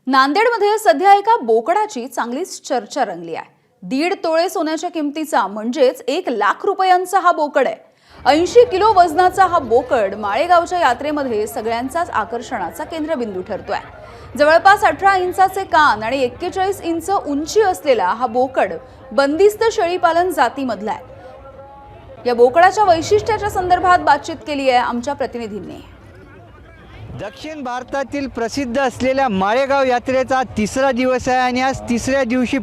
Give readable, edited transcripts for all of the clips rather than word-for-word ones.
नांदेडमध्ये सध्या एका बोकडाची चांगलीच चर्चा रंगली आहे। 1.5 तोळे सोन्याच्या किमतीचा म्हणजेच 1 लाख रुपयांचा हा बोकड आहे। 80 किलो वजनाचा हा बोकड माळेगावच्या यात्रेमध्ये सगळ्यांचाच आकर्षणाचा केंद्रबिंदू ठरतोय। जवळपास 18 इंचाचे कान आणि 41 इंच उंची असलेला हा बोकड बंदिस्त शेळीपालन जातीमधला आहे। या बोकडाच्या वैशिष्ट्याच्या संदर्भात बातचीत केली आहे आमच्या प्रतिनिधींनी। दक्षिण भारतातील प्रसिद्ध असलेल्या माळेगाव यात्रेचा तिसरा दिवस आहे आणि आज तिसऱ्या दिवशी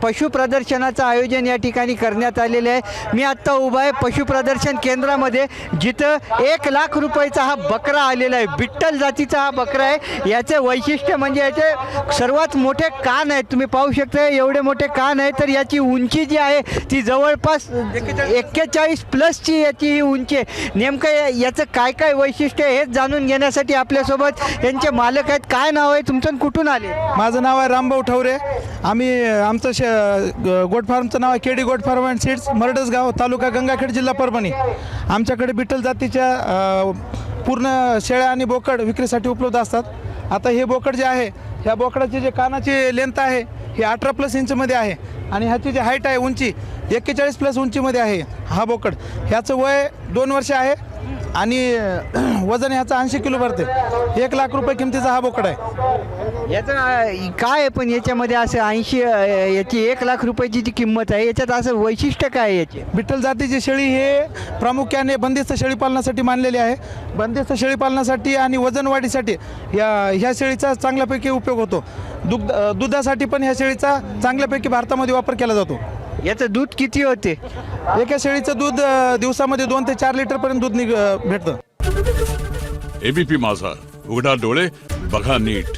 पशु प्रदर्शनाचं आयोजन या ठिकाणी करण्यात आलेले आहे। मी आत्ता उभा आहे पशु प्रदर्शन केंद्रामध्ये, जिथं 1 लाख रुपयाचा हा बकरा आलेला आहे। बिट्टल जातीचा हा बकरा आहे। याचे वैशिष्ट्य म्हणजे याचे सर्वात मोठे कान आहेत, तुम्ही पाहू शकता एवढे मोठे कान आहे। तर याची उंची जी आहे ती जवळपास 41 प्लसची याची ही उंची आहे। नेमकं याचं काय काय वैशिष्ट्य हेच जाणून घेण्यासाठी आपल्यासोबत यांचे मालक आहेत। काय नाव आहे तुमचं, कुठून आले? माझं नाव आहे रामभाऊ ठवरे। आमचं गोट फार्मचं नाव आहे KD goat farm and seeds, Maradasgaon, taluka Gangakhed, जिल्हा परभणी। आमच्याकडे बिट्टल जातीच्या पूर्ण शेळ्या आणि बोकड विक्रीसाठी उपलब्ध असतात। आता हे बोकड जे आहे, ह्या बोकडाची जे कानाची लेंथ आहे ही 18 प्लस इंचमध्ये आहे आणि ह्याची जी हाईट आहे उंची 41 प्लस उंचीमध्ये आहे हा बोकड। ह्याचं वय 2 वर्ष आहे आणि वजन ह्याचं 80 किलो भरते। 1 लाख रुपये किमतीचा हा बोकड आहे। याचं काय आहे पण याच्यामध्ये असं 80 याची 1 लाख रुपयाची जी किंमत आहे, याच्यात असं वैशिष्ट्य काय आहे याचे? बिट्टल जातीची शेळी हे प्रामुख्याने बंदिस्त शेळीपालनासाठी मानलेली आहे। बंदिस्त शेळीपालनासाठी आणि वजन वाढीसाठी ह्या शेळीचा चांगल्यापैकी उपयोग होतो। दुधासाठी पण ह्या शेळीचा चांगल्यापैकी भारतामध्ये वापर केला जातो। याचं दूध किती होते? एका शेळीचं दूध दिवसामध्ये 2 ते 4 लिटरपर्यंत दूध भेटतं। एबीपी माझा, उघडा डोळे बघा नीट।